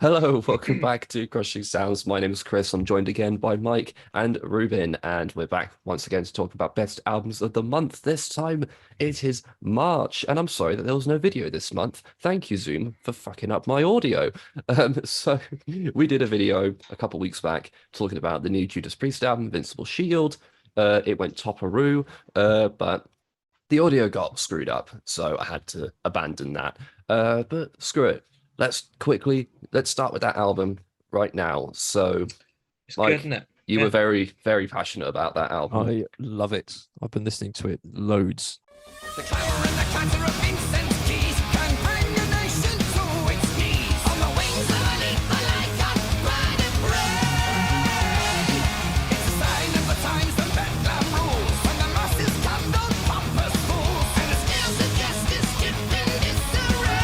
Hello, welcome back to Crushing Sounds. My name is Chris. I'm joined again by Mike and Reuben, and we're back once again to talk about best albums of the month. This time it is March, and I'm sorry that there was no video this month. Thank you, Zoom, for fucking up my audio. So we did a video a couple weeks back talking about the new Judas Priest album, Invincible Shield. It went top-a-roo, but the audio got screwed up, so I had to abandon that. But screw it. Let's start with that album right now. So, It's good, Mike, isn't it? you Yeah. were very, very passionate about that album. I love it. I've been listening to it loads. The clamor and the clatter of incense keys can bring a nation to its knees. On the wings of an eagle like a bird of prey. It's a sign of the times when Bedlam rules. When the masses come, those pompous fools. And the scales of justice dipped in disarray.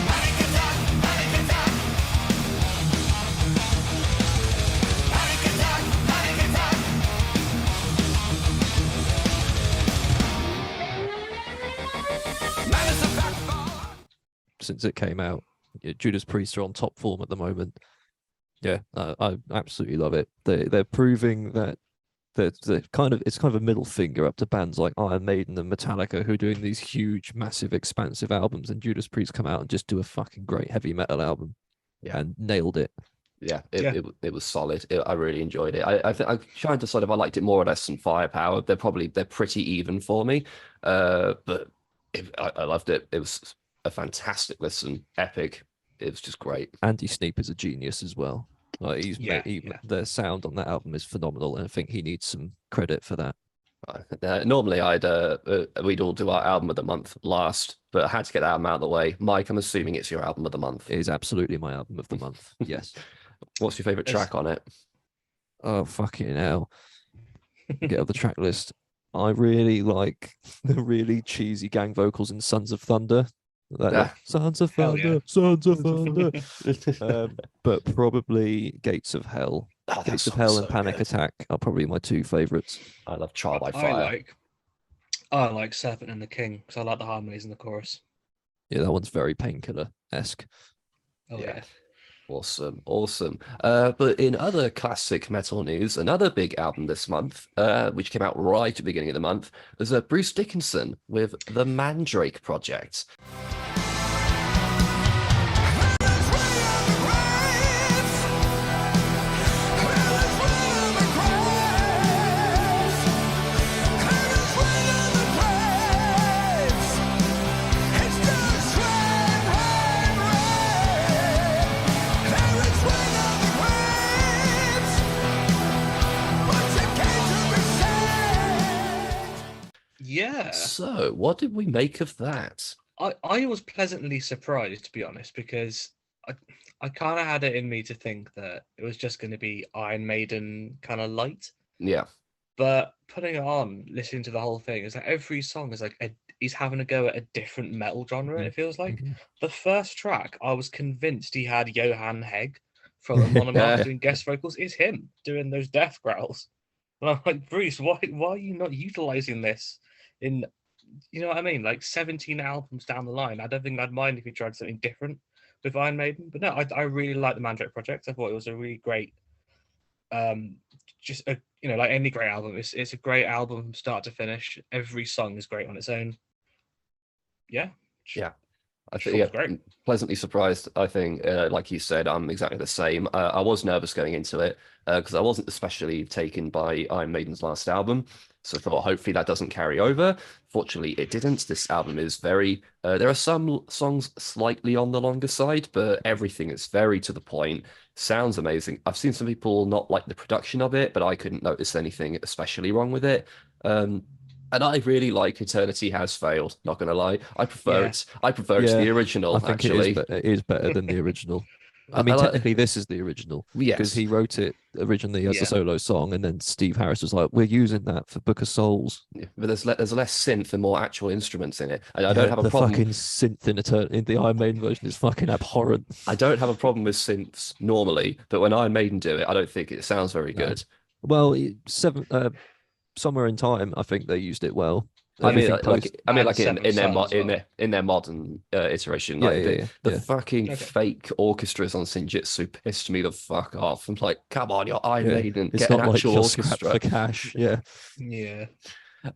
Panic attack, panic attack. Panic attack, panic attack. Since it came out, Judas Priest are on top form at the moment. Yeah, I absolutely love it. They're proving that they're kind of, it's kind of a middle finger up to bands like Iron Maiden and Metallica, who are doing these huge, massive, expansive albums, and Judas Priest come out and just do a fucking great heavy metal album. Yeah. And nailed it. Yeah, Yeah. it was solid. I really enjoyed it. I think I'm trying to sort of I liked it more or less than Firepower. They're pretty even for me. But I loved it. It was a fantastic listen, epic. It was just great. Andy Sneap is a genius as well. Like Yeah. the sound on that album is phenomenal, and I think he needs some credit for that. Normally, we'd all do our album of the month last, but I had to get that album out of the way. Mike, I'm assuming it's your album of the month. It is absolutely my album of the month. Yes. What's your favorite track on it? Oh fucking hell! Get up the track list. I really like the really cheesy gang vocals in Sons of Thunder. Yeah. Sons of Hell Thunder, yeah. Sons of Thunder. But probably Gates of Hell. Oh, that Gates of song's Hell so and Panic good. Attack are probably my two favorites. I love Trial by I Fire. like Serpent and the King because I like the harmonies in the chorus. Yeah, that one's very Painkiller-esque. Oh Yeah. yeah. Awesome. But in other classic metal news, another big album this month, which came out right at the beginning of the month, was Bruce Dickinson with the Mandrake Project. Yeah. So, what did we make of that? I was pleasantly surprised, to be honest, because I kind of had it in me to think that it was just going to be Iron Maiden kind of light, Yeah, but putting it on, listening to the whole thing, is like every song is like he's having a go at a different metal genre. It feels like the first track, I was convinced he had Johan Hegg from Monomark doing guest vocals. Is him doing those death growls, and I'm like, Bruce, why are you not utilizing this in, you know what I mean? Like 17 albums down the line, I don't think I'd mind if he tried something different with Iron Maiden. But no, I really like the Mandrake Project. I thought it was a really great, just a, like any great album. It's a great album from start to finish. Every song is great on its own. Yeah. Yeah. I Sure, think it's great. pleasantly surprised. I think, like you said, I'm exactly the same. I was nervous going into it because I wasn't especially taken by Iron Maiden's last album, so I thought hopefully that doesn't carry over. Fortunately, it didn't. This album is very. There are some songs slightly on the longer side, but everything is very to the point. Sounds amazing. I've seen some people not like the production of it, but I couldn't notice anything especially wrong with it. And I really like Eternity Has Failed, not gonna lie. I prefer Yeah. it. I prefer it to Yeah, the original, I think actually. it is better than the original. I I mean, like- technically, this is the original because Yes. he wrote it originally as Yeah. a solo song, and then Steve Harris was like, "We're using that for Book of Souls." Yeah, but there's less synth and more actual instruments in it. And I don't Yeah, have a the problem. fucking synth in the Iron Maiden version is fucking abhorrent. I don't have a problem with synths normally, but when Iron Maiden do it, I don't think it sounds very No. good. Well, somewhere in time, I think they used it well. I mean, everything post. And like Seventh in their Son as well. in their modern iteration, Yeah, like yeah, the yeah. fucking Okay. fake orchestras on Senjutsu pissed me the fuck off. I'm like, come on, you're Iron Yeah. Maiden, It's get an not like actual you're scrapped orchestra. for cash. Yeah. Yeah.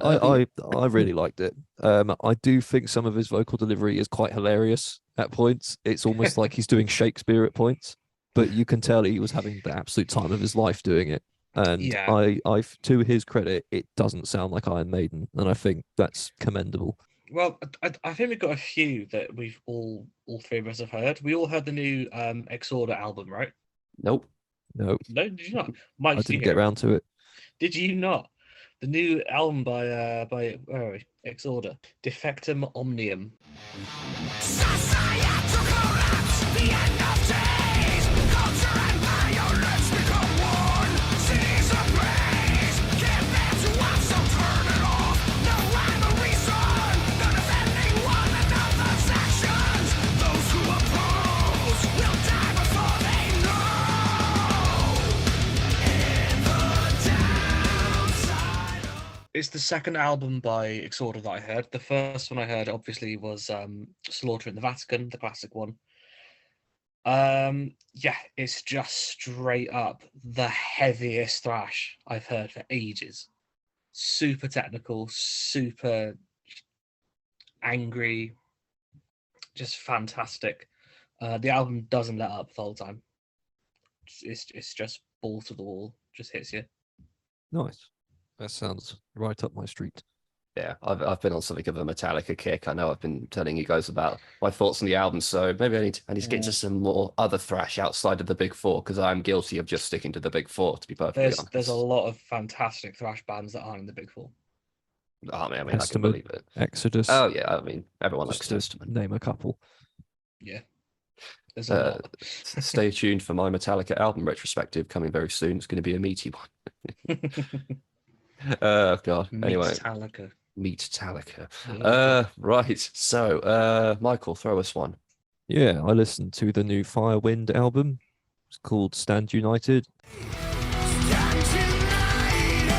I, But yeah, I really liked it. I do think some of his vocal delivery is quite hilarious at points. It's almost like he's doing Shakespeare at points, but you can tell he was having the absolute time of his life doing it. And Yeah. to his credit, it doesn't sound like Iron Maiden, and I think that's commendable. Well, I think we've got a few that we've all three of us have heard. We all heard the new Exorder album, right? nope. No, No, did you not? Mike, I did you didn't hear get it? around to it. Did you not? The new album by where are we? Exorder, Defectum Omnium. Societal collapse, the end of days. Culture and violence become one. Cities of praise, can't bear to watch, so turn it off. No rhyme or reason, no defending one another's actions. Those who oppose will die before they know. In the downside. It's the second album by Exorder that I heard. The first one I heard obviously was Slaughter in the Vatican, the classic one. Yeah, it's just straight up the heaviest thrash I've heard for ages. Super technical, super angry, just fantastic. The album doesn't let up the whole time. It's just ball to the wall, just hits you. Nice. That sounds right up my street. Yeah, I've been on something of a Metallica kick. I know I've been telling you guys about my thoughts on the album, so maybe I need to get into some more other thrash outside of the big four, because I'm guilty of just sticking to the big four, to be perfectly honest. There's a lot of fantastic thrash bands that aren't in the big four. I mean, I can Testament, believe it. Exodus. Oh yeah, I mean, everyone just likes to Testament. name a couple. Yeah, there's a lot. Stay tuned for my Metallica album retrospective coming very soon. It's going to be a meaty one. Oh god. Anyway, Metallica. Metallica. Yeah. Right. So, Michael, throw us one. Yeah, I listened to the new Firewind album. It's called Stand United. Stand united,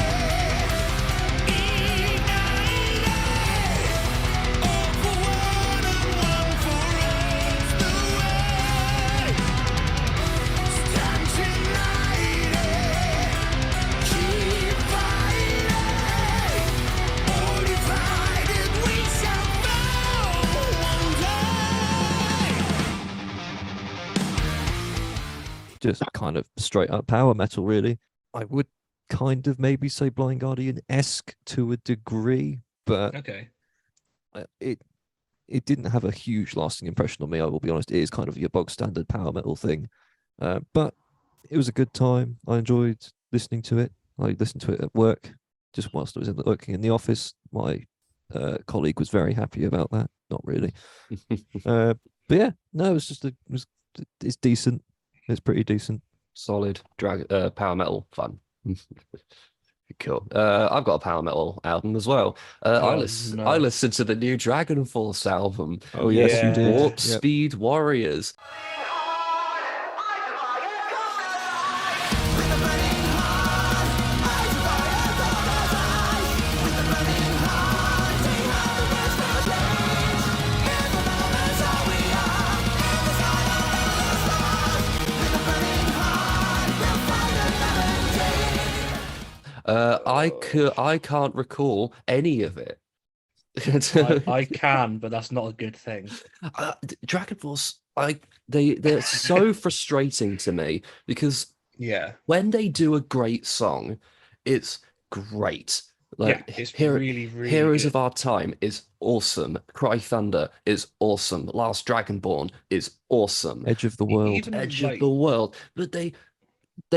united, all for one and one for all's the way. Stand united, keep fighting. All divided we shall fall one day. Just kind of straight up power metal, really. I would kind of maybe say Blind Guardian-esque to a degree, but Okay. it didn't have a huge lasting impression on me. I will be honest. It is kind of your bog standard power metal thing, but it was a good time. I enjoyed listening to it. I listened to it at work, just whilst I was working in the office. My colleague was very happy about that. Not really, but yeah, no, it's decent. It's pretty decent. Solid power metal fun. Cool. I've got a power metal album as well. I no. listened to the new Dragon Force album. Oh yes, you did. Warp Yep. Speed Warriors. I can't recall any of it. I can, but that's not a good thing. Dragon Force, they're so frustrating to me, because Yeah. when they do a great song, it's great. Like Yeah, it's really, really Heroes good. of Our Time is awesome. Cry Thunder is awesome. Last Dragonborn is awesome. Edge of the World. Even Edge like, of the World, but they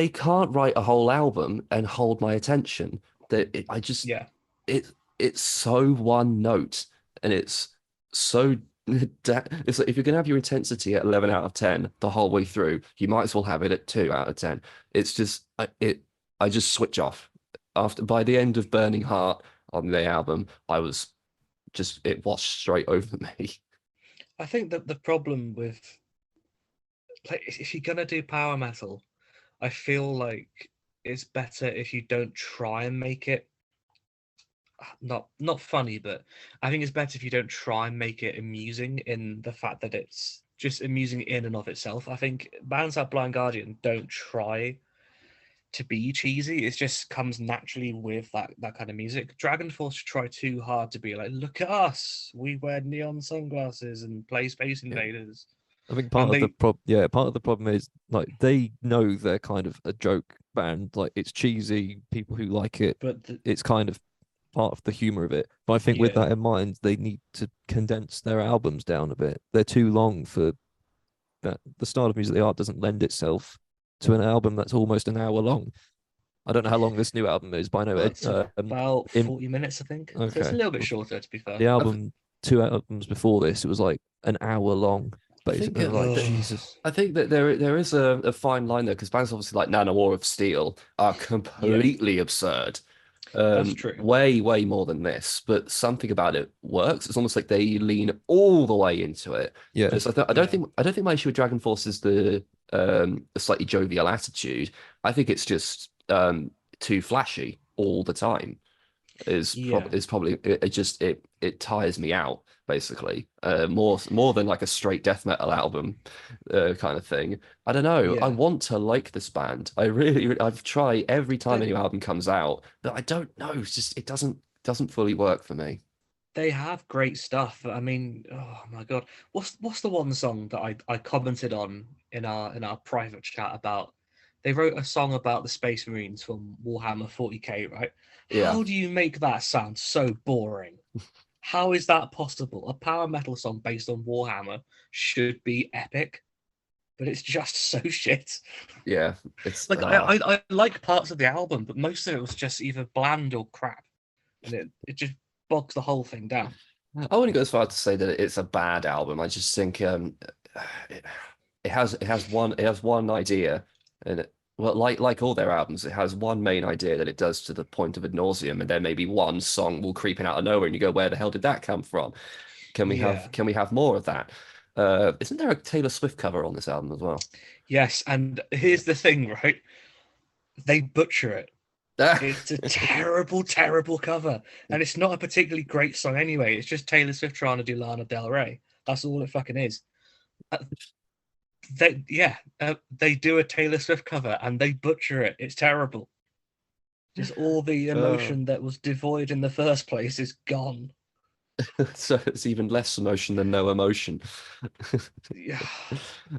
can't write a whole album and hold my attention. yeah, It's so one note, and it's so it's like, if you're gonna have your intensity at 11 out of 10 the whole way through, you might as well have it at 2 out of 10. It's just I just switch off by the end of Burning Heart on the album. It washed straight over me. I think that the problem with, like, if you're gonna do power metal, I feel like it's better if you don't try and make it not funny, but I think it's better if you don't try and make it amusing in the fact that it's just amusing in and of itself. I think bands like Blind Guardian don't try to be cheesy. It just comes naturally with that kind of music. Dragon Force try too hard to be like, look at us, we wear neon sunglasses and play Space Invaders. I think And they, part of the problem is like they know they're kind of a joke band. Like it's cheesy. People who like it, but it's kind of part of the humor of it. But I think with Yeah. that in mind, they need to condense their albums down a bit. They're too long for that. The style of music they are doesn't lend itself to an album that's almost an hour long. I don't know how long this new album is, but I know it's about in- 40 minutes, I think. So it's a okay. little bit shorter, to be fair. The album, two albums before this, it was like an hour long. Basically, think, like Ugh. Jesus. I think that there is a fine line there because bands obviously like Nanowar of Steel are completely absurd. That's true. Way more than this, but something about it works. It's almost like they lean all the way into it. Yeah, Because I don't think my issue with Dragon Force is the slightly jovial attitude. I think it's just too flashy all the time. Is probably it tires me out basically. More than like a straight death metal album kind of thing. I don't know. I Yeah. want to like this band. I've tried every time a new album comes out, but I don't know. It's just it doesn't fully work for me. They have great stuff. I mean, oh my god, what's the one song that I commented on in our private chat about? They wrote a song about the Space Marines from Warhammer 40k, right? Yeah. How do you make that sound so boring? How is that possible? A power metal song based on Warhammer should be epic, but it's just so shit. Yeah, it's Like I like parts of the album, but most of it was just either bland or crap, and it just bogs the whole thing down. I wouldn't go as far as to say that it's a bad album. I just think it has one idea, and well, like all their albums, it has one main idea that it does to the point of ad nauseum, and then maybe one song will creep in out of nowhere, and you go, "Where the hell did that come from?" Can we have more of that? Isn't there a Taylor Swift cover on this album as well? Yes, and here's the thing, right? They butcher it. It's a terrible, terrible cover, and it's not a particularly great song anyway. It's just Taylor Swift trying to do Lana Del Rey. That's all it fucking is. They do a Taylor Swift cover and they butcher it. It's terrible. Just all the emotion that was devoid in the first place is gone. So it's even less emotion than no emotion. Yeah.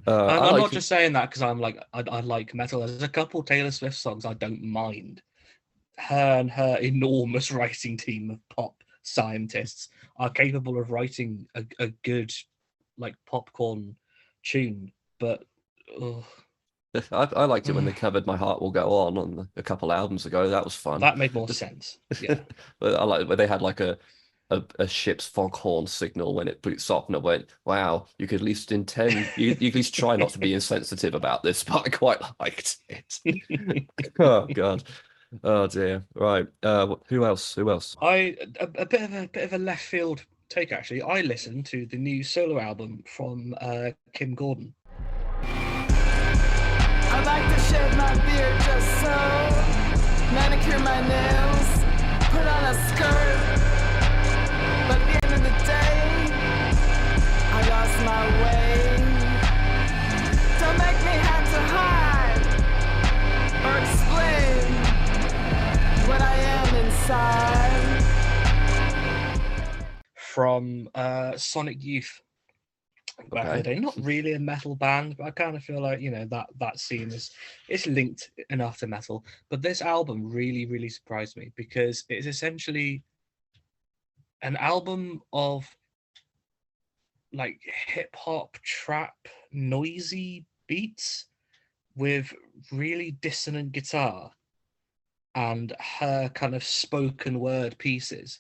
I I'm like not just saying that because I'm like I like metal. There's a couple Taylor Swift songs I don't mind. Her and her enormous writing team of pop scientists are capable of writing a good like popcorn tune, but I liked it when they covered "My Heart Will Go On a couple albums ago. That was fun. that made more sense. Yeah. But I like where they had like a ship's foghorn signal when it boots up, and it went, "Wow, you could at least intend, you at least try not to be insensitive about this." But I quite liked it. Oh God, oh dear. Right. Who else? A bit of a left field take actually. I listened to the new solo album from Kim Gordon. I like to shave my beard just so, manicure my nails, put on a skirt. But at the end of the day, I lost my way. Don't make me have to hide or explain what I am inside. From Sonic Youth back in the day. Not really a metal band, but I kind of feel like, you know, that scene it's linked enough to metal. But this album really surprised me because it's essentially an album of like hip hop trap noisy beats with really dissonant guitar and her kind of spoken word pieces.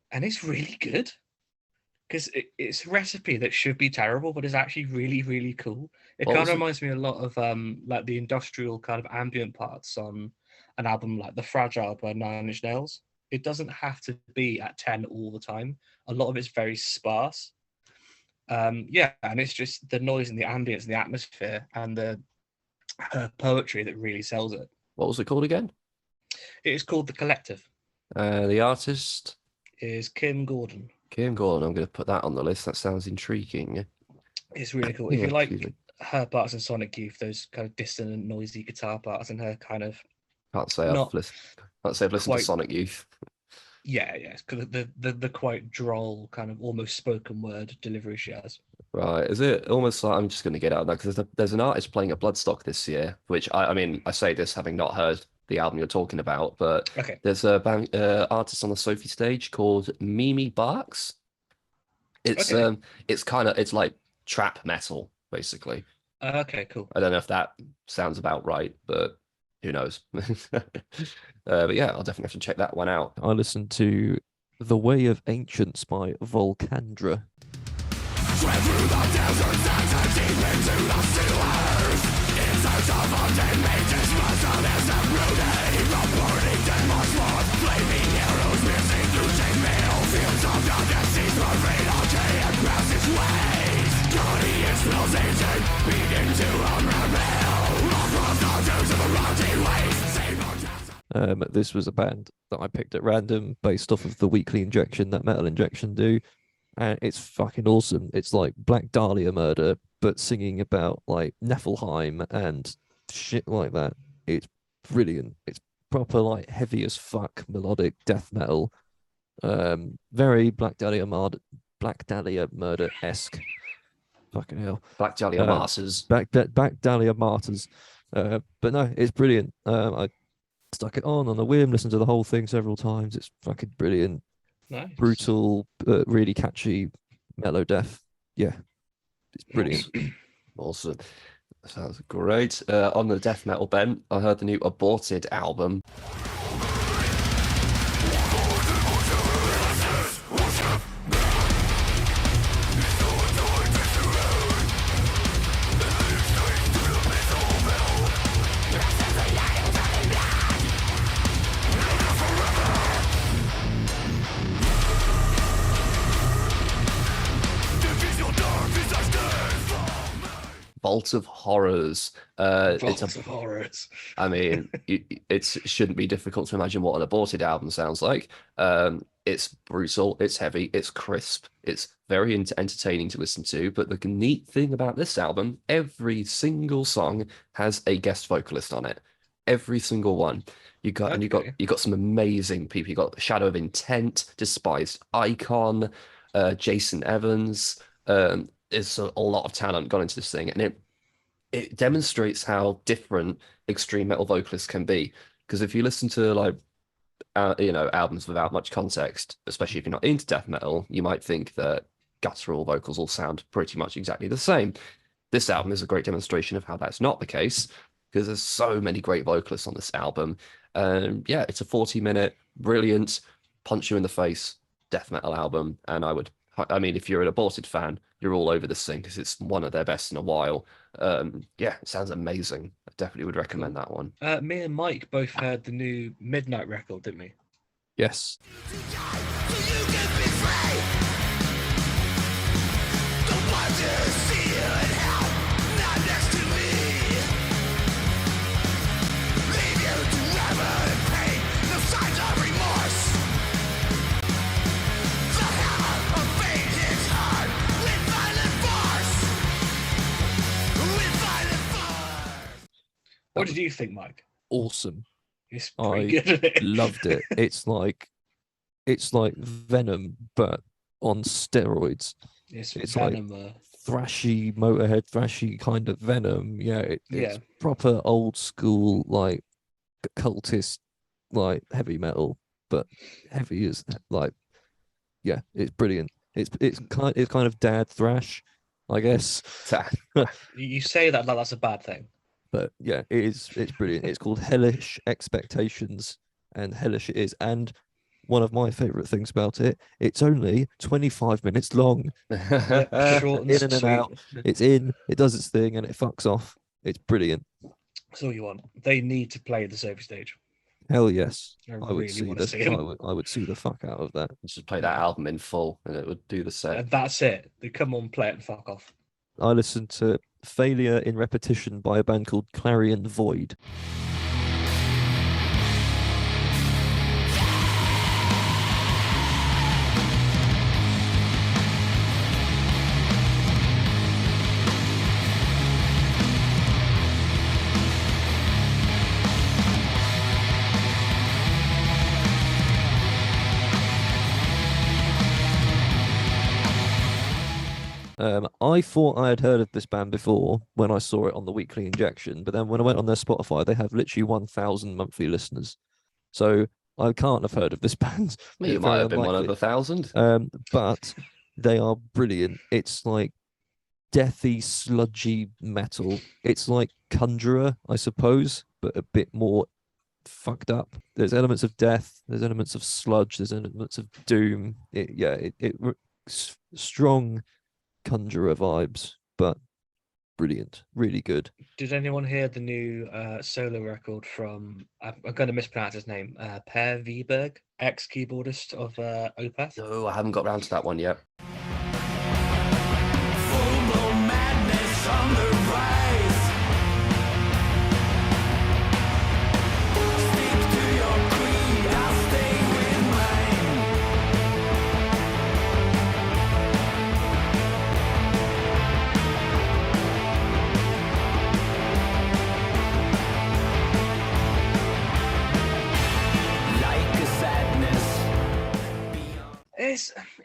And it's really good because it's a recipe that should be terrible, but is actually really cool. It kind of reminds me a lot of like the industrial kind of ambient parts on an album like The Fragile by Nine Inch Nails. It doesn't have to be at 10 all the time. A lot of it's very sparse. And it's just the noise and the ambience and the atmosphere and the poetry that really sells it. What was it called again? It is called The Collective. The artist, Is Kim Gordon. Kim Gordon. I'm going to put that on the list. That sounds intriguing. It's really cool. If you Oh, excuse like me. her parts in Sonic Youth, those kind of dissonant, noisy guitar parts, and her kind of Can't say not I've listened to quite- Sonic Youth. yeah, it's the quite droll kind of almost spoken word delivery she has. Right. Is it almost like I'm just going to get out of that because there's an artist playing at Bloodstock this year, which I mean, I say this having not heard the album you're talking about, but Okay, there's a band, artist on the Sophie stage called Mimi Barks. It's Okay. it's like trap metal, basically. okay, cool. I don't know if that sounds about right, but who knows? But yeah, I'll definitely have to check that one out. I listened to The Way of Ancients by Volcandra. This was a band that I picked at random based off of the weekly injection that Metal Injection do. And it's fucking awesome. It's like Black Dahlia murder, but singing about like Niflheim and shit like that. It's brilliant. It's proper like heavy as fuck melodic death metal. Very Black Dahlia murder esque. Fucking hell. Black Dahlia Martyrs. Back Dahlia Martyrs. But no, it's brilliant. I stuck it on a whim, listened to the whole thing several times. It's fucking brilliant. Nice. Brutal, but really catchy, mellow death. Yeah, it's brilliant. Awesome. Sounds great. On the death metal bent, I heard the new Aborted album. Vault of Horrors. It's Vault a of Horrors. I mean, it shouldn't be difficult to imagine what an Aborted album sounds like. It's brutal, it's heavy, it's crisp, it's very entertaining to listen to. But the neat thing about this album, every single song has a guest vocalist on it. Every single one. You got some amazing people. You got Shadow of Intent, Despised Icon, Jason Evans. There's a lot of talent gone into this thing, and it demonstrates how different extreme metal vocalists can be. Because if you listen to like albums without much context, especially if you're not into death metal, you might think that guttural vocals all sound pretty much exactly the same. This album is a great demonstration of how that's not the case, because there's so many great vocalists on this album. Yeah, it's a 40-minute, brilliant, punch you in the face death metal album, and I mean, if you're an Aborted fan, you're all over this thing because it's one of their best in a while. Yeah, it sounds amazing. I definitely would recommend that one. Me and Mike both heard the new Midnight record, didn't we? Yes. What did you think, Mike? Awesome. It's I pretty good, isn't it? Loved it. It's like Venom, but on steroids. It's It's Venom. Thrashy, Motorhead, thrashy kind of Venom. Yeah, it's Yeah. proper old school, like cultist, like heavy metal, but heavy is like, yeah, it's brilliant. It's kind of dad thrash, I guess. You say that like that's a bad thing. But yeah, it's brilliant. It's called Hellish Expectations, and hellish it is. And one of my favorite things about it, it's only 25 minutes long. Short and In and sweet. out. It's in, it does its thing, and it fucks off. It's brilliant. That's all you want. They need to play the Sophie stage. Hell yes. I I would really see want to the see him. I would see the fuck out of that. Just play that album in full, and it would do the set. And that's it. They come on, play it, and fuck off. I listened to Failure in Repetition by a band called Clarion Void. I thought I had heard of this band before when I saw it on the Weekly Injection, but then when I went on their Spotify, they have literally 1,000 monthly listeners. So I can't have heard of this band. Well, you It's might very have been one of unlikely. the 1,000. But they are brilliant. It's like deathy, sludgy metal. It's like Conjurer, I suppose, but a bit more fucked up. There's elements of death, there's elements of sludge, there's elements of doom. Strong Conjurer vibes, but brilliant, really good. Did anyone hear the new solo record from? I'm going to mispronounce his name. Per Wiberg, ex-keyboardist of Opeth. No, I haven't got round to that one yet. Full-blown madness on the rise. Stick to your creed, I'll stay with mine. Like a sadness.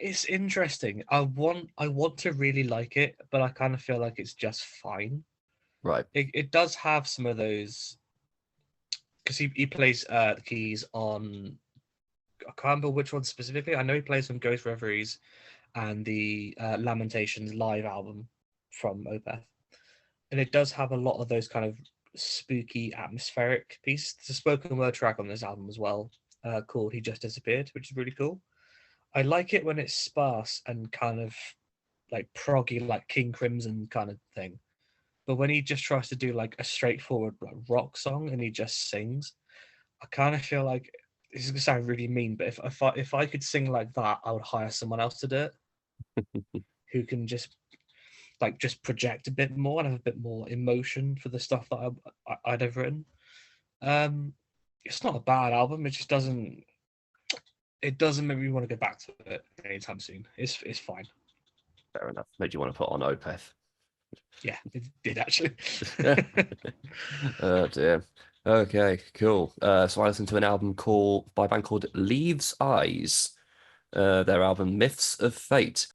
It's interesting. I want to really like it, but I kind of feel like it's just fine. Right. It does have some of those because he plays the keys on. I can't remember which one specifically. I know he plays on Ghost Reveries and the Lamentations live album from Opeth, and it does have a lot of those kind of spooky, atmospheric pieces. There's a spoken word track on this album as well, called "He Just Disappeared," which is really cool. I like it when it's sparse and kind of like proggy, like King Crimson kind of thing. But when he just tries to do like a straightforward like, rock song and he just sings, I kind of feel like this is gonna sound really mean, but if I could sing like that, I would hire someone else to do it, who can just project a bit more and have a bit more emotion for the stuff that I'd have written. It's not a bad album. It just doesn't. It doesn't make me want to go back to it anytime soon. It's fine. Fair enough. Made you want to put on Opeth. Yeah, it did actually. Oh dear. Okay, cool. So I listened to an album by a band called Leaves Eyes. Their album Myths of Fate.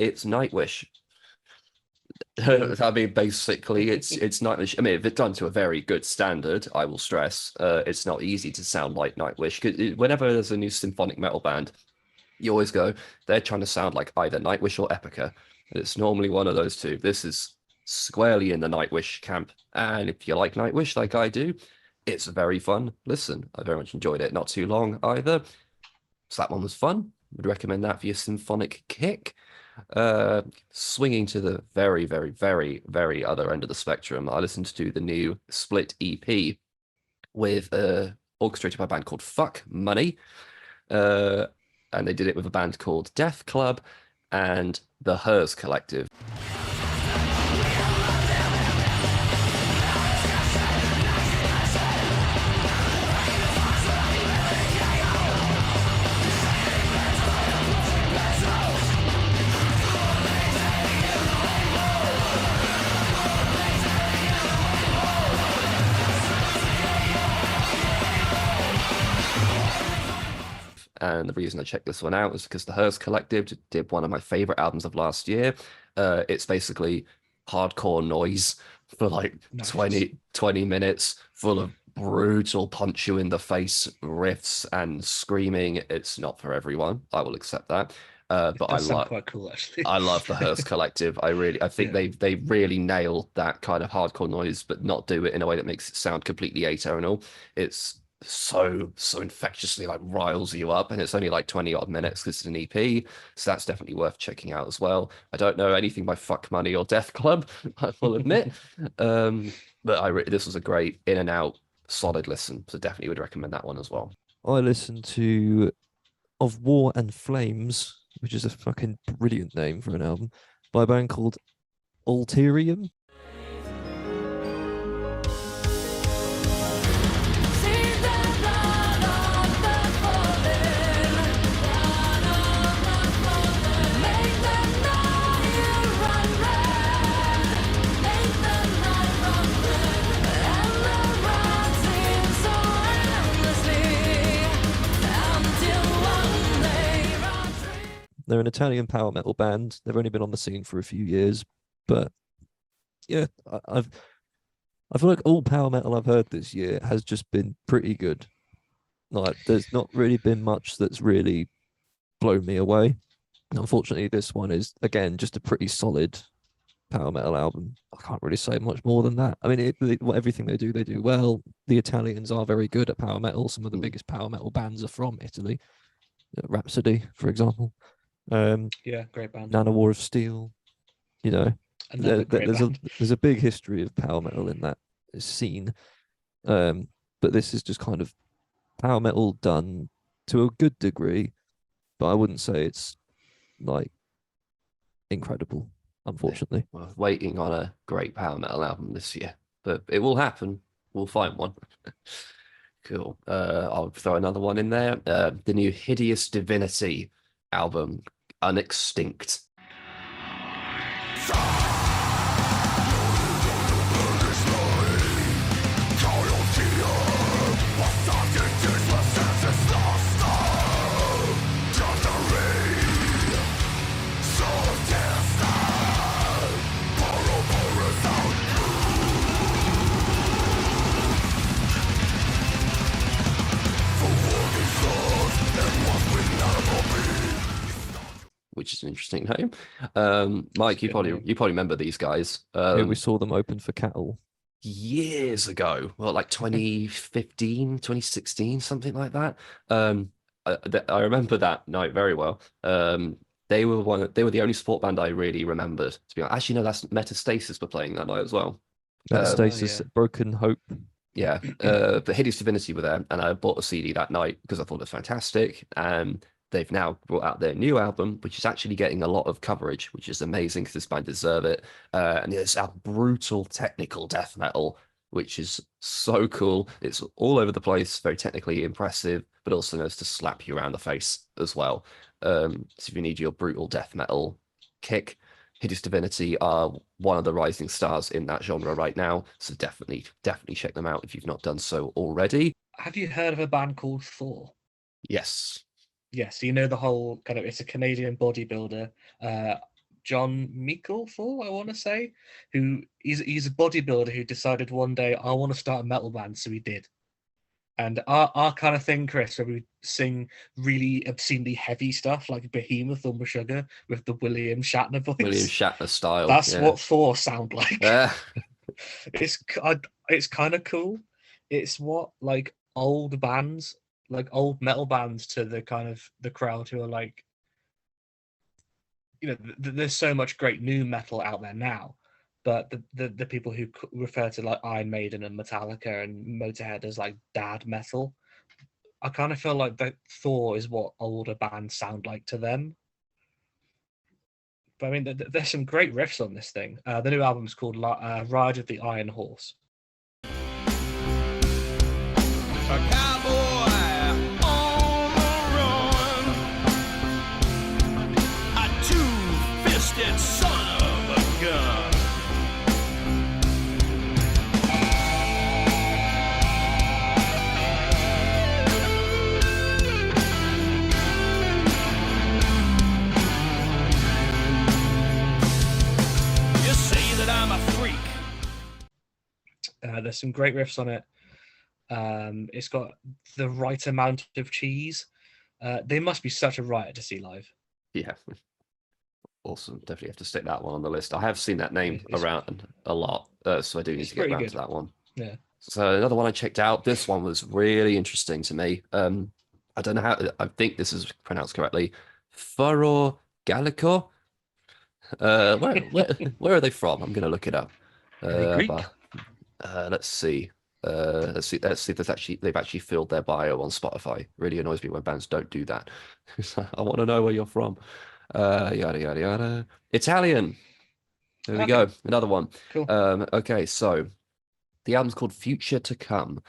It's Nightwish. I mean, basically, it's Nightwish. I mean, if it's done to a very good standard, I will stress, it's not easy to sound like Nightwish. Because whenever there's a new symphonic metal band, you always go, they're trying to sound like either Nightwish or Epica. And it's normally one of those two. This is squarely in the Nightwish camp. And if you like Nightwish like I do, it's very fun. Listen, I very much enjoyed it. Not too long either. So that one was fun. Would recommend that for your symphonic kick. Swinging to the very, very, very, very other end of the spectrum, I listened to the new Split EP with orchestrated by a band called Fuck Money. And they did it with a band called Death Club and the Hers Collective. And the reason I checked this one out is because the Hers Collective did one of my favorite albums of last year. It's basically hardcore noise for like Nice. 20 minutes, full of brutal punch you in the face riffs and screaming. It's not for everyone. I will accept that. But I That sounds love quite cool actually. I love the Hearst Collective. I think Yeah. they really nailed that kind of hardcore noise, but not do it in a way that makes it sound completely atonal. It's so infectiously like riles you up, and it's only like 20 odd minutes because it's an EP, so that's definitely worth checking out as well. I don't know anything by Fuck Money or Death Club, I will admit, but this was a great in and out solid listen, so definitely would recommend that one as well. I listened to Of War and Flames, which is a fucking brilliant name for an album, by a band called Ulterium. they're an Italian power metal band. They've only been on the scene for a few years, but yeah, I feel like all power metal I've heard this year has just been pretty good. Like, there's not really been much that's really blown me away. Unfortunately, this one is again just a pretty solid power metal album. I can't really say much more than that. I mean, everything they do well. The Italians are very good at power metal. Some of the biggest power metal bands are from Italy. Rhapsody, for example. Yeah, great band. Nana War of Steel. You know, Another great band. there's a big history of power metal in that scene. But this is just kind of power metal done to a good degree, but I wouldn't say it's like incredible, unfortunately. Well, waiting on a great power metal album this year, but it will happen. We'll find one. Cool. I'll throw another one in there. The new Hideous Divinity album, Unextinct. Which is an interesting name. Mike, you probably remember these guys. Yeah, we saw them open for Cattle. Years ago, well, like 2015, 2016, something like that. I remember that night very well. They were the only support band I really remembered. To be honest. Actually, no, that's Metastasis were playing that night as well. Metastasis, Broken Hope. Yeah, the Hideous Divinity were there, and I bought a CD that night because I thought it was fantastic. And they've now brought out their new album, which is actually getting a lot of coverage, which is amazing because this band deserve it. And it's a brutal technical death metal, which is so cool. It's all over the place, very technically impressive, but also knows to slap you around the face as well. So if you need your brutal death metal kick, Hideous Divinity are one of the rising stars in that genre right now. So definitely check them out if you've not done so already. Have you heard of a band called Thor? Yes. Yes, you know the whole kind of, it's a Canadian bodybuilder, John Meikle Thor, I want to say, who he's a bodybuilder who decided one day, I want to start a metal band, so he did. And our kind of thing, Chris, where we sing really obscenely heavy stuff like Behemoth or Meshuggah with the William Shatner voice. William Shatner style. That's what Thor sound like. It's kind of cool. It's what like old bands, like old metal bands, to the kind of the crowd who are like, you know, there's so much great new metal out there now, but the people who refer to like Iron Maiden and Metallica and Motorhead as like dad metal, I kind of feel like that Thor is what older bands sound like to them. But I mean, there's some great riffs on this thing. The new album is called Ride of the Iron Horse. A cowboy on the run, a two-fisted son of a gun. You say that I'm a freak. There's some great riffs on it. It's got the right amount of cheese. They must be such a riot to see live. Yeah. Awesome. Definitely have to stick that one on the list. I have seen that name around a lot, so I do need to get around to that one. Yeah. So another one I checked out. This one was really interesting to me. I don't know how. I think this is pronounced correctly. Furor Gallico. Where are they from? I'm going to look it up. Greek? Let's see. Let's see if they've actually filled their bio on Spotify. Really annoys me when bands don't do that. I want to know where you're from. Yada yada yada. Italian. There we go. Another one. Cool. Okay, so the album's called Future to Come.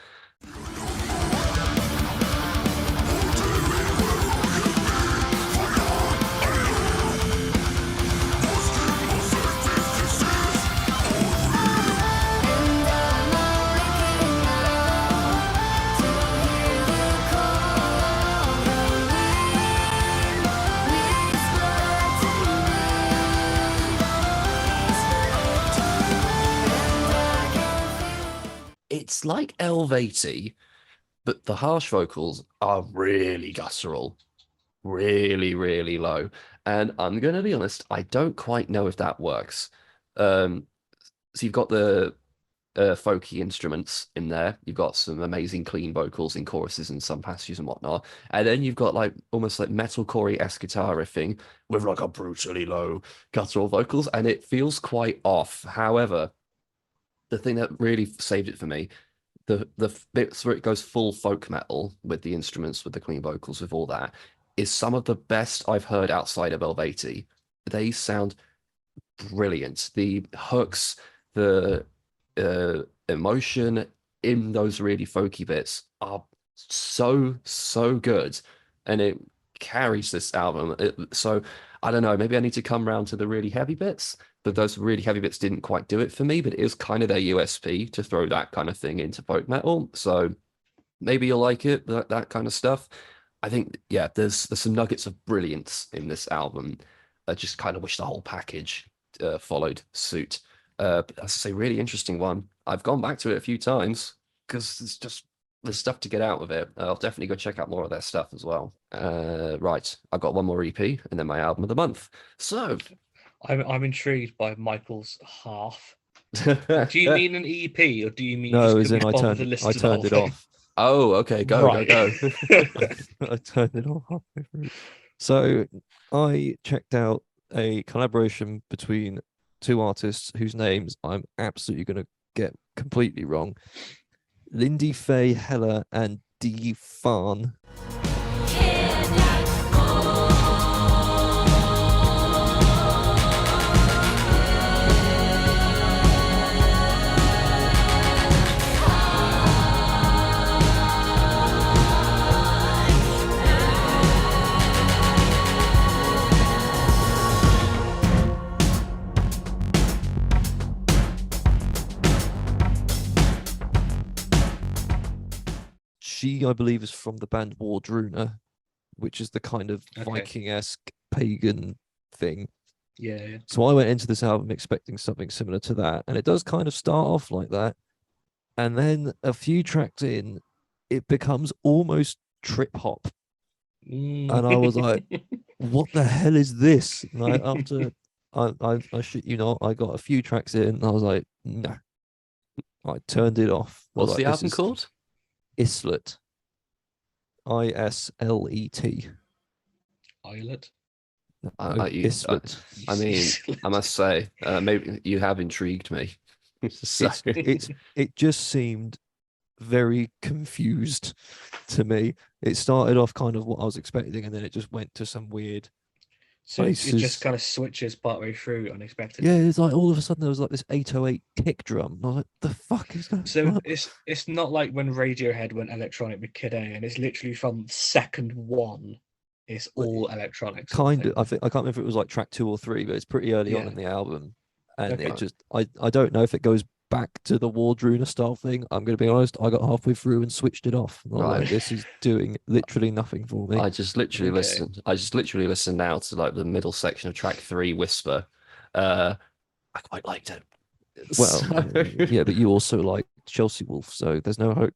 it's like Elvati, but the harsh vocals are really guttural, really, really low. And I'm gonna be honest, I don't quite know if that works. So you've got the folky instruments in there. You've got some amazing clean vocals in choruses and some passages and whatnot. And then you've got like almost like metalcore-esque guitar riffing with like a brutally low guttural vocals, and it feels quite off. However, the thing that really saved it for me, the bits where it goes full folk metal with the instruments, with the clean vocals, with all that, is some of the best I've heard outside of Elvati. They sound brilliant. The hooks, the emotion in those really folky bits are so good, and it carries this album. So I don't know, maybe I need to come around to the really heavy bits, but those really heavy bits didn't quite do it for me. But it is kind of their USP to throw that kind of thing into folk metal. So maybe you'll like it, that kind of stuff. I think, yeah, there's some nuggets of brilliance in this album. I just kind of wish the whole package followed suit. But as I say, really interesting one. I've gone back to it a few times because there's stuff to get out of it. I'll definitely go check out more of their stuff as well. Right, I've got one more EP and then my album of the month. So, I'm intrigued by Michael's half. Do you mean an EP or do you mean No, just as in couldn't I be bothered turned to listen I to the whole turned it thing? off. Oh, okay, go. I turned it off halfway through. So I checked out a collaboration between two artists whose names I'm absolutely going to get completely wrong. Lindy Faye Heller and Dee Farn. She, I believe, is from the band Wardruna, which is the kind of Okay. Viking-esque pagan thing. Yeah. So I went into this album expecting something similar to that, and it does kind of start off like that. And then a few tracks in, it becomes almost trip hop. And I was like, what the hell is this? And after I shit you not, I got a few tracks in, and I was like, no. I turned it off. I was What's like, the this album is called? Islet. ISLET. Islet. Islet. I mean, I must say, maybe you have intrigued me. So- It just seemed very confused to me. It started off kind of what I was expecting, and then it just went to some weird. So it places. just kind of switches partway through unexpectedly. Yeah, it's like all of a sudden there was like this 808 kick drum. And I was like, the fuck is going So on? it's not like when Radiohead went electronic with Kid A, and it's literally from second one, it's all electronic. sort Kind thing. of. I think I can't remember if it was like track 2 or 3, but it's pretty early on Yeah. in the album, and Okay. it just I don't know if it goes back to the Wardruna style thing. I'm going to be honest. I got halfway through and switched it off. And I was Right. like, this is doing literally nothing for me. I just literally Okay. listened. I just literally listened now to like the middle section of track 3, Whisper. I quite liked it. Well, So- yeah, but you also like Chelsea Wolf, so there's no hope.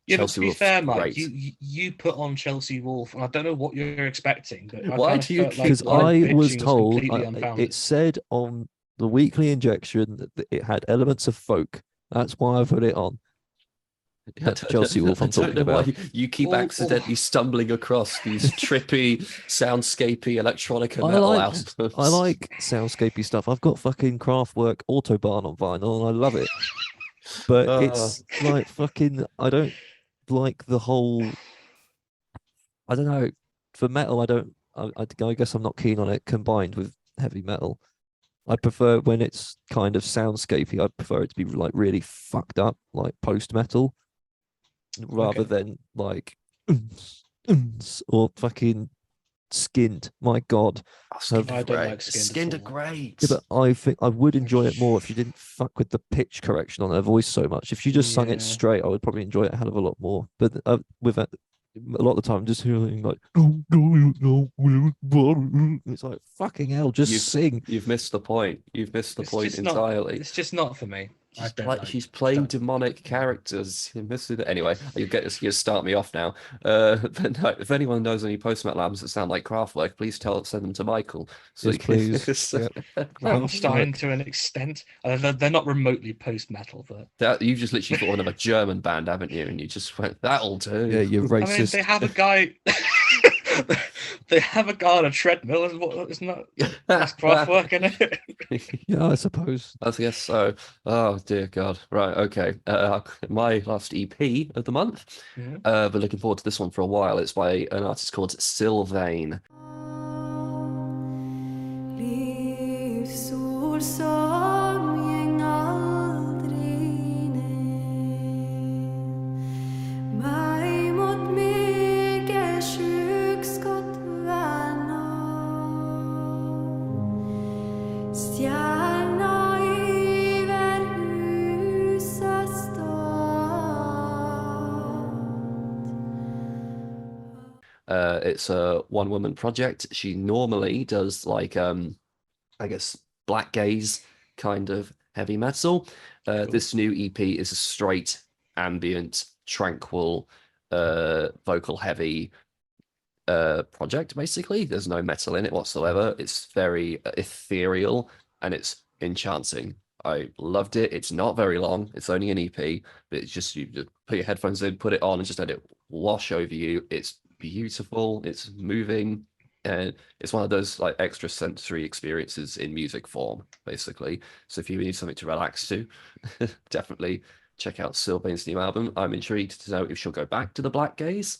Yeah, but Chelsea to be Wolf's fair, Mike, great. you put on Chelsea Wolf, and I don't know what you're expecting, but I Why kinda do you felt keep- like Because the whole I was pitching told completely it unfounded. said on the weekly injection that it had elements of folk. That's why I put it on. That's Chelsea Wolf I'm I don't talking know why about. you keep All- accidentally stumbling across these trippy, soundscapey, electronica I metal like- albums. I like soundscapey stuff. I've got fucking Kraftwerk Autobahn on vinyl, and I love it. But it's like fucking. I don't like the whole. I don't know. For metal, I don't. I guess I'm not keen on it combined with heavy metal. I prefer when it's kind of soundscapey. I prefer it to be like really fucked up, like post metal, rather Okay. than like or fucking Skinned. My God. Skinned I are don't great. like Skinned at Skinned are all. great. Yeah, but I think I would enjoy it more if you didn't fuck with the pitch correction on her voice so much. If you just sung it Yeah. straight, I would probably enjoy it a hell of a lot more. But with that, a lot of the time, just hearing like, it's like fucking hell, just You've- sing. You've missed the point. You've missed the It's point just not- entirely. It's just not for me. I don't like. She's playing don't- demonic characters. You missed it. Anyway, you start me off now. But no, if anyone knows any post-metal albums that sound like Kraftwerk, please send them to Michael. So Yes, please. Yep. Rammstein to an extent. They're not remotely post-metal, but that you just literally thought of a German band, haven't you? And you just went, that'll do. Yeah, you're I mean, racist. they have a guy. They have a guy on a treadmill. Isn't that? That's Kraftwerk, isn't it? Yeah, I suppose. I guess so. Oh dear God. Right. Okay. My last EP of the month. Mhm. But looking forward to this one for a while. It's by an artist called Silve. Livsord som gäng aldrig ner Mig mot mycket sjukskott värna Stjärna över husets stad It's a one-woman project. She normally does like I guess black gaze kind of heavy metal. This new EP is a straight ambient, tranquil, vocal heavy project. Basically, there's no metal in it whatsoever. It's very ethereal and it's enchanting. I loved it. It's not very long. It's only an EP, but it's just you just put your headphones in, put it on, and just let it wash over you. It's beautiful. It's moving, and it's one of those like extra sensory experiences in music form, basically. So if you need something to relax to, definitely check out Sylvain's new album. I'm intrigued to know if she'll go back to the black gaze,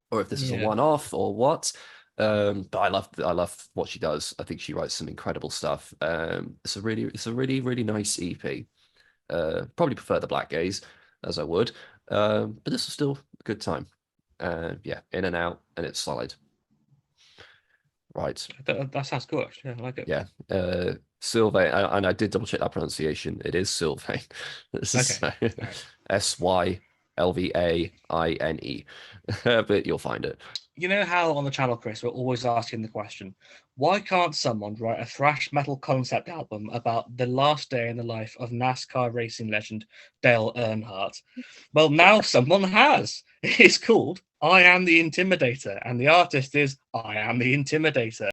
or if this is a Yeah. one-off, or what. But I love what she does. I think she writes some incredible stuff. It's a really nice EP. Probably prefer the black gaze as I would, but this is still a good time. Yeah, in and out, and it's solid. Right. That sounds cool. Actually, I like it. Yeah. Sylvain, and I did double check that pronunciation. It is Sylvain. Okay. Sylvaine, but you'll find it. You know how on the channel, Chris, we're always asking the question, why can't someone write a thrash metal concept album about the last day in the life of NASCAR racing legend Dale Earnhardt? Well, now someone has. It's called I Am the Intimidator, and the artist is I Am the Intimidator.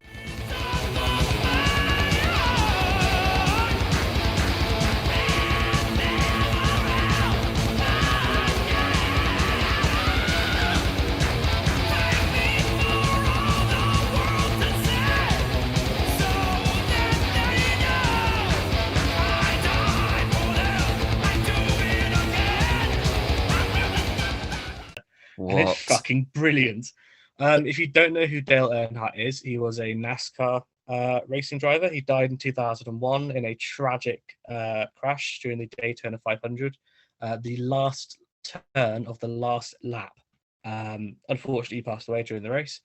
And it's What? fucking brilliant. If you don't know who Dale Earnhardt is, he was a NASCAR racing driver. He died in 2001 in a tragic crash during the Daytona 500, the last turn of the last lap. Unfortunately, he passed away during the race.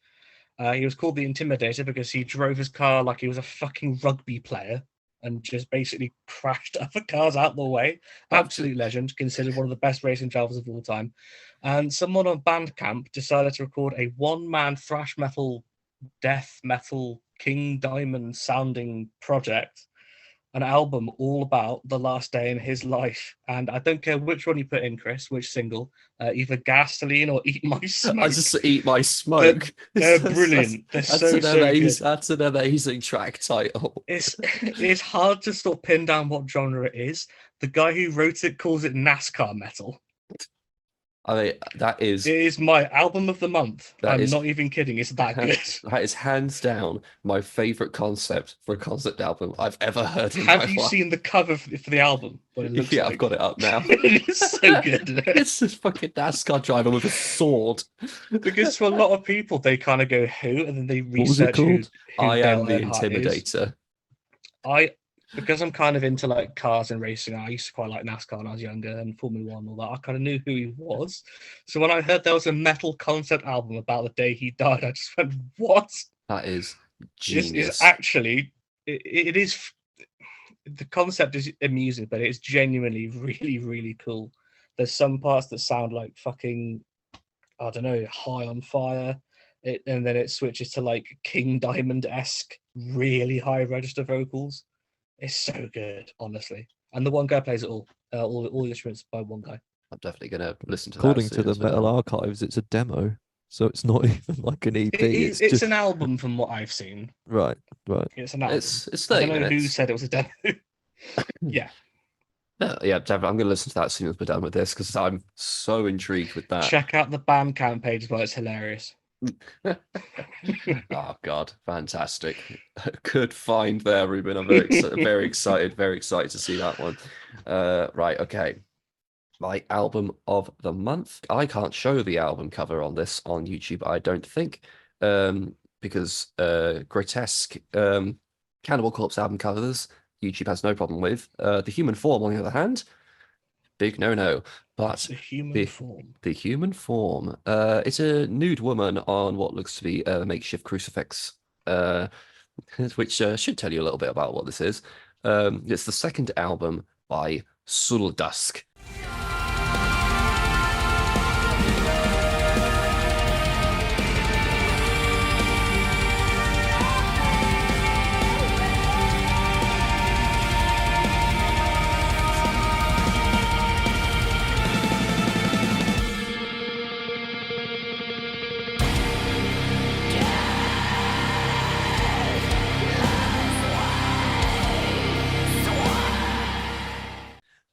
He was called the Intimidator because he drove his car like he was a fucking rugby player and just basically crashed other cars out the way. Absolute legend, considered one of the best racing drivers of all time. And someone on Bandcamp decided to record a one-man thrash metal, death metal, King Diamond sounding project, an album all about the last day in his life. And I don't care which one you put in, Chris, which single, either Gasoline or Eat My Smoke. I just eat my smoke. They're brilliant. They're so good. That's an amazing track title. It's hard to sort of pin down what genre it is. The guy who wrote it calls it NASCAR metal. I mean, that is It is my album of the month. That I'm is- not even kidding. It's that good. that is hands down my favorite concept for a concept album I've ever heard in my Have you life. seen the cover for the album? What it looks Yeah, like? I've got it up now. It is so good. Isn't it? It's this fucking NASCAR driver with a sword. Because for a lot of people, they kind of go who, and then they What was it research who called? I Dale am the Earnhardt is. Intimidator. Because I'm kind of into like cars and racing. I used to quite like NASCAR when I was younger and Formula One and all that. I kind of knew who he was. So when I heard there was a metal concept album about the day he died, I just went, "What?" That is It's genius. actually it is. The concept is amusing, but it's genuinely really, really cool. There's some parts that sound like fucking, I don't know, High on Fire. And then it switches to like King Diamond-esque, really high register vocals. It's so good, honestly. And the one guy plays it all. all the instruments by one guy. I'm definitely gonna listen to that. According as to soon the as we're Metal done. Archives, it's a demo, so it's not even like an EP. It's It's just an album from what I've seen. right. It's an album. It's I 30 don't know who minutes. said it was a demo. Yeah, Yeah, definitely. I'm gonna listen to that as soon as we're done with this because I'm so intrigued with that. check out the Bandcamp page as well. It's hilarious. Oh God, fantastic! Good find there, Ruben. I'm very excited to see that one. Right, okay. My album of the month. I can't show the album cover on this on YouTube, I don't think, because grotesque Cannibal Corpse album covers YouTube has no problem with. The Human Form, on the other hand, big no. But The human the form. the human form. It's a nude woman on what looks to be a makeshift crucifix, which should tell you a little bit about what this is. It's the second album by Suldusk.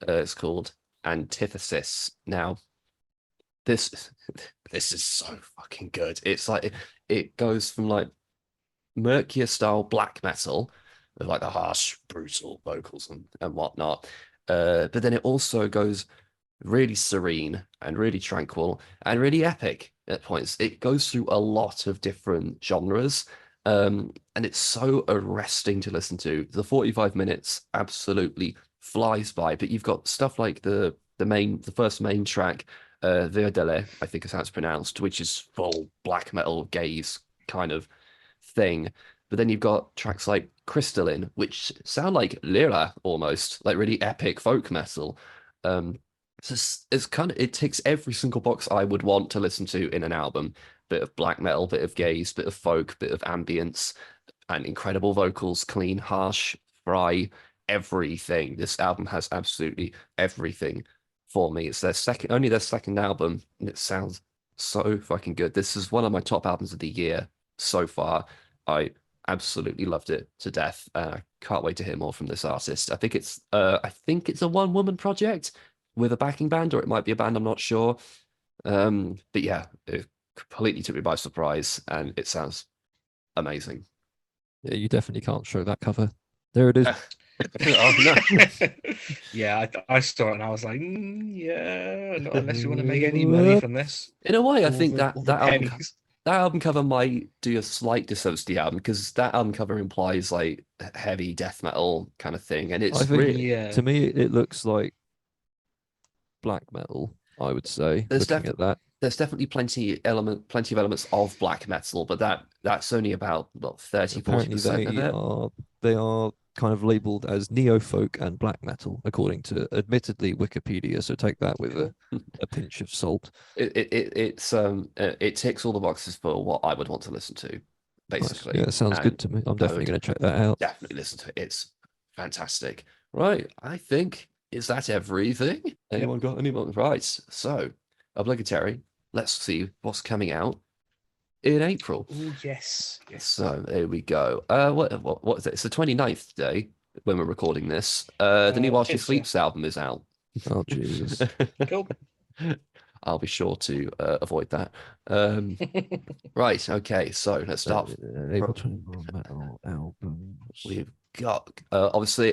It's called Antithesis. Now, this this is so fucking good. It's like it goes from like Mercury style black metal with like the harsh, brutal vocals and whatnot. But then it also goes really serene and really tranquil and really epic at points. It goes through a lot of different genres. And it's so arresting to listen to. The 45 minutes absolutely flies by, but you've got stuff like the first main track, Verdele, I think is how it's pronounced, which is full black metal gaze kind of thing. But then you've got tracks like Crystalline, which sound like Lyra almost, like really epic folk metal. It's kind of, it ticks every single box I would want to listen to in an album. Bit of black metal, bit of gaze, bit of folk, bit of ambience, and incredible vocals, clean, harsh, fry, everything. This album has absolutely everything for me. It's only their second album, and it sounds so fucking good. This is one of my top albums of the year so far. I absolutely loved it to death. I can't wait to hear more from this artist. I think it's a one-woman project with a backing band, or it might be a band, I'm not sure. But yeah, it completely took me by surprise, and it sounds amazing. Yeah, you definitely can't show that cover. There it is. Oh, no. Yeah, I saw it and I was like, yeah, not unless you want to make any money from this. In a way, I All think the- all the pennies. that album cover might do a slight disservice to the album because that album cover implies like heavy death metal kind of thing, and it's I think really Yeah, to me it looks like black metal, I would say, There's looking at that. there's definitely plenty of elements of black metal, but that's only about 30, Apparently 40% of it. they are kind of labeled as neo-folk and black metal, according to admittedly Wikipedia, so take that with a pinch of salt. It ticks all the boxes for what I would want to listen to, Nice. basically. Yeah, it sounds And good to me. I'm definitely going to check that out. definitely listen to it. It's fantastic. Right, I think, is that everything? Anyone got anyone? Right, so obligatory. Let's see what's coming out in April. oh yes, yes. So there we go. What is it? It's the 29th today when we're recording this. The new While She it's, yeah. Sleeps album is out. Oh Jesus. Cool. I'll be sure to avoid that. Right, okay, so let's start. April 21 metal album. We've got obviously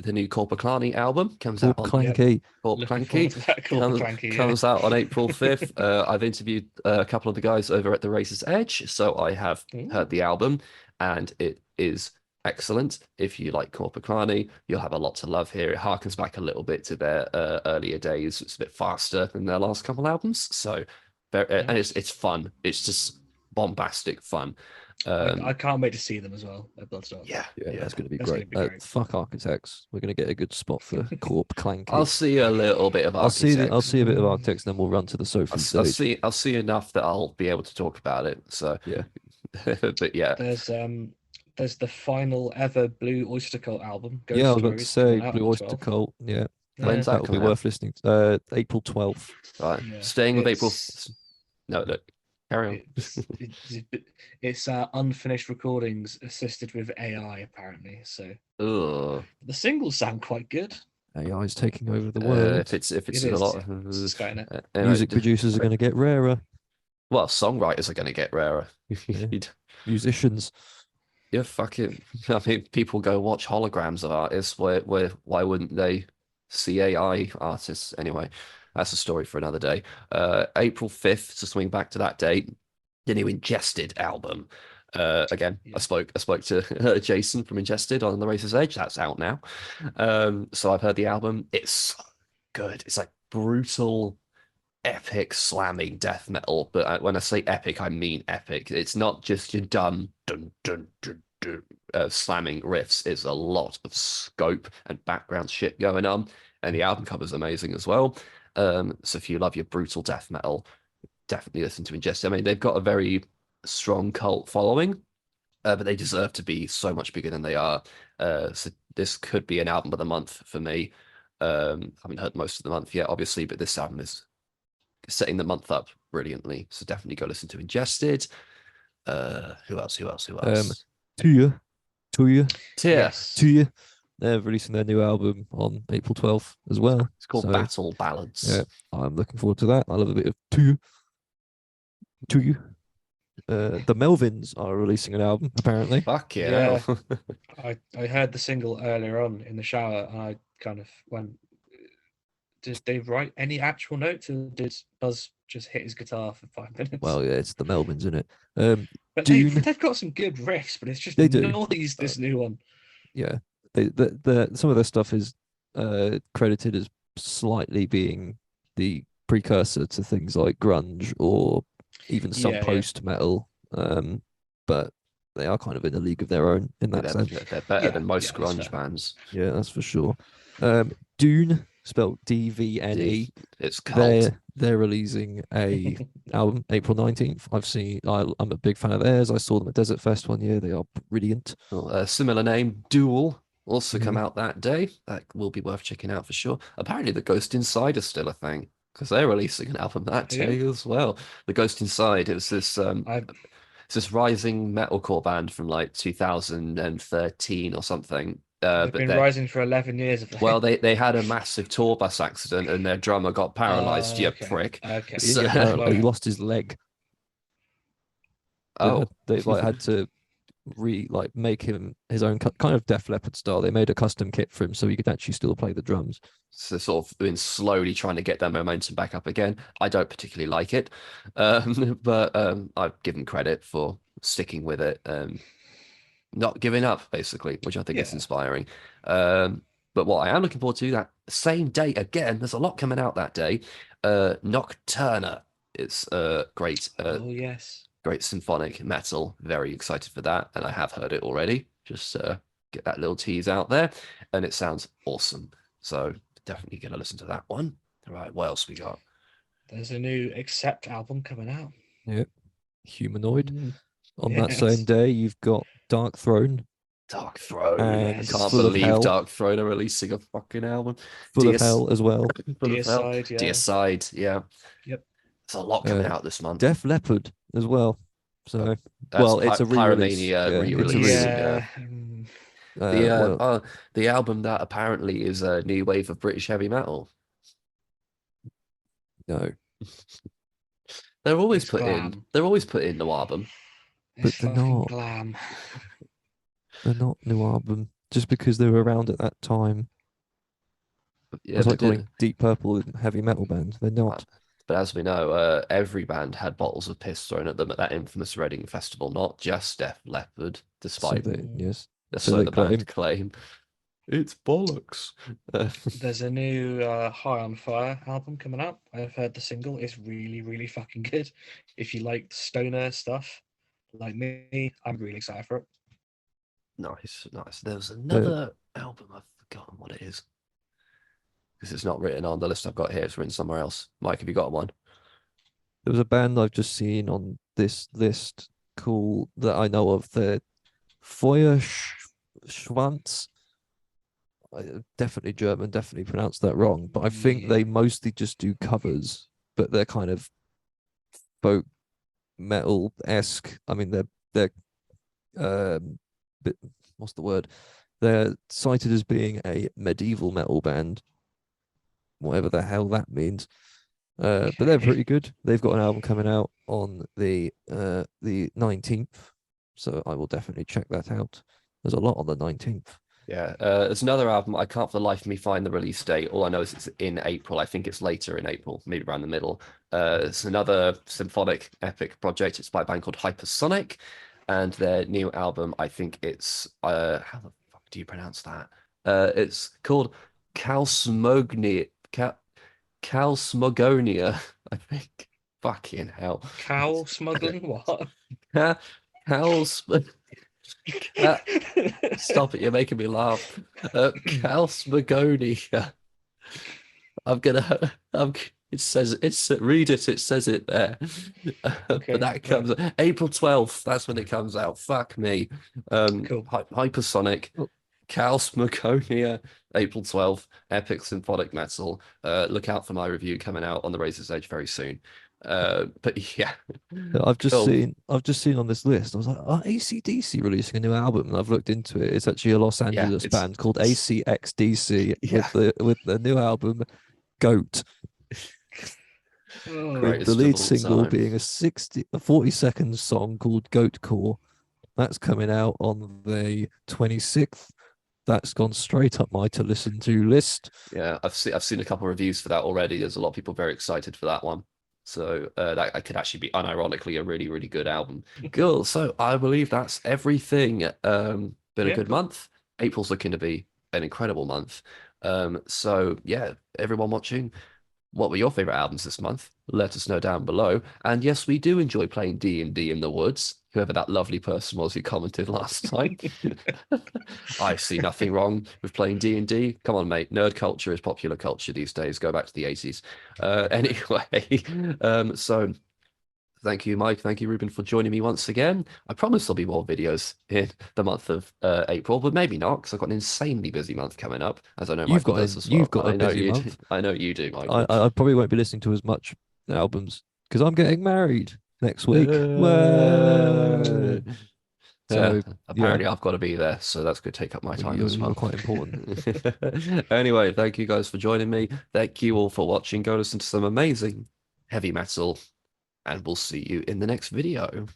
the new Corpaclani album comes out on Clanky. Corp Looking Clanky. forward to that. Cool, comes, Clanky, yeah. comes out on April 5th. I've interviewed a couple of the guys over at the Racer's Edge, so I have heard the album, and it is excellent. If you like Corpaclani, you'll have a lot to love here. It harkens back a little bit to their earlier days. It's a bit faster than their last couple albums, so and it's fun. It's just bombastic fun. I can't wait to see them as well at Bloodstock. Yeah, That's going to be That's gonna great. be great. Fuck Architects. We're going to get a good spot for Corp Clanky. I'll see a little bit of I'll see Architects. a bit of Architects, then we'll run to the Sophie stage. I'll see enough that I'll be able to talk about it. So Yeah. but yeah, There's the final ever Blue Oyster Cult album. Ghost Yeah, I was about to Stories, say coming out Blue on the Oyster 12th. Cult. Yeah. When's that That'll be coming worth listening to. April 12th. Right. Yeah, Staying with April. it's- No, look. Carry on. It's unfinished recordings assisted with AI apparently. So Ugh. the singles sound quite good. AI is taking over the world. If it's It a is, lot, it's Skynet. anyway, Music producers are going to get rarer. well, songwriters are going to get rarer. Yeah. You'd- Musicians. You're fucking. I mean, people go watch holograms of artists. Why wouldn't they see AI artists anyway? That's a story for another day. April 5th, to swing back to that date, the new Ingested album. Again, Yeah. I spoke to Jason from Ingested on The Razor's Edge. That's out now. So I've heard the album. It's so good. It's like brutal, epic slamming death metal. But when I say epic, I mean epic. It's not just your dumb dun dun dun dun slamming riffs. It's a lot of scope and background shit going on, and the album cover's amazing as well. So if you love your brutal death metal, definitely listen to Ingested. I mean, they've got a very strong cult following, but they deserve to be so much bigger than they are. So this could be an album of the month for me. I haven't heard most of the month yet, obviously, but this album is setting the month up brilliantly. So definitely go listen to Ingested. Who else? Tuya. Tear. Yes. Tuya. They're releasing their new album on April 12th as well. It's called So, Battle Ballads. Yeah, I'm looking forward to that. I love a bit of Tuya. The Melvins are releasing an album, apparently. Fuck yeah. I heard the single earlier on in the shower, and I kind of went, did they write any actual notes, or did Buzz just hit his guitar for 5 minutes? Well, yeah, it's the Melvins, isn't it? but Dune. they've got some good riffs, but it's just They do. noise, this new one. Yeah, some of their stuff is credited as slightly being the precursor to things like grunge or even some Yeah, yeah. post metal. But they are kind of in a league of their own in that They're, sense. they're better Yeah, than most yeah, that's grunge fair. bands. Yeah, that's for sure. Dune, spelled DVNE. It's cult. They're releasing a album April 19th. I'm a big fan of theirs. I saw them at Desert Fest one year. They are brilliant. Well, a similar name, Duel, also come Mhm. out that day. That will be worth checking out for sure. Apparently, the Ghost Inside is still a thing because they're releasing an album that Yeah. day as well. The Ghost Inside, it was this I've it's this rising metalcore band from like 2013 or something. they've But been they rising for 11 years. Of well, they had a massive tour bus accident and their drummer got paralyzed. You okay. prick. Okay. He So- didn't get paralyzed, he Well, lost his leg. Oh, They like had to make him his own kind of Def Leppard style. They made a custom kit for him so he could actually still play the drums. so sort of been slowly trying to get their momentum back up again. I don't particularly like it, but I've given credit for sticking with it, not giving up, basically, which I think is Yeah. inspiring. But what I am looking forward to that same day again, there's a lot coming out that day. Nocturna. It's great, oh yes. great symphonic metal. Very excited for that, and I have heard it already. Just get that little tease out there, and it sounds awesome. So definitely gonna listen to that one. All right, what else we got? There's a new Accept album coming out. Humanoid. Mm. On that Yes. same day, you've got Dark Throne, Dark Throne. And I can't Full of believe Hell. Dark Throne are releasing a fucking album. Full DS of Hell as well. Full of Hell. Deicide, yeah. Deicide, yeah. Yep. There's a lot coming out this month. Def Leppard as well. So That's well, it's a re-release. Pyromania Yeah, it's a re-release. re-release. Yeah. Mm, The album that apparently is a new wave of British heavy metal. no, They're always It's put in. glam. They're always put in the album. It's they're fucking not. glam. they're not new album. Just because they were around at that time. Yeah, It's they like calling did. Deep Purple a heavy metal band. They're not. But as we know, every band had bottles of piss thrown at them at that infamous Reading festival, not just Def Leppard, So despite yes. so they the band claim. It's bollocks. There's a new High on Fire album coming out. I've heard the single. It's really, really fucking good. If you like stoner stuff, like me, I'm really excited for it. Nice. There was another album, I've forgotten what it is. Because it's not written on the list I've got here, it's written somewhere else. Mike, have you got one? There was a band I've just seen on this list called that I know of, the Feuerschwanz. definitely German, definitely pronounced that wrong, but I think Yeah. they mostly just do covers, but they're kind of folk metal-esque. I mean, they're bit, what's the word? They're cited as being a medieval metal band, whatever the hell that means. But they're Okay. pretty good. They've got an album coming out on the 19th, so I will definitely check that out. There's a lot on the 19th. Yeah, there's another album. I can't for the life of me find the release date. All I know is it's in April. I think it's later in April, maybe around the middle. It's another symphonic epic project. It's by a band called Hypersonic, and their new album, I think it's how the fuck do you pronounce that? It's called Calsmognia. Calsmogonia, I think. Fucking hell. Cow smuggling? What? Cals. Stop it, you're making me laugh. Calsmogonia. It says read it, it says it there. Okay, But that comes April 12th, that's when it comes out. Fuck me. Cool. Hypersonic, Oh. Calsmogonia, April 12th, epic symphonic metal. Look out for my review coming out on the Razor's Edge very soon. But yeah. I've just Cool. seen on this list. I was like, oh, AC/DC releasing a new album, and I've looked into it. It's actually a Los Angeles it's- band called ACXDC Yeah. with the new album Goat. Oh, Great. The Greatest lead of all single time. being a 40-second song called Goat Core. That's coming out on the 26th. That's gone straight up my to listen to list. Yeah, I've seen a couple of reviews for that already. There's a lot of people very excited for that one. So that could actually be unironically a really, really good album. Cool. So I believe that's everything. Been a Yeah, good cool. month. April's looking to be an incredible month. So yeah, everyone watching, what were your favorite albums this month? Let us know down below. And yes, we do enjoy playing D&D in the woods. Whoever that lovely person was who commented last time. I see nothing wrong with playing D&D. Come on, mate. Nerd culture is popular culture these days. Go back to the 80s. Anyway, so thank you, Mike. Thank you, Reuben, for joining me once again. I promise there'll be more videos in the month of April, but maybe not, because I've got an insanely busy month coming up, as I know You've Michael got does as well. you've got I a know busy you do. month. I know you do, Michael. I probably won't be listening to as much albums because I'm getting married next week. Whoa. So Apparently I've got to be there, so that's going to take up my time as well. you're quite important. Anyway, thank you guys for joining me. Thank you all for watching. Go listen to some amazing heavy metal, and we'll see you in the next video.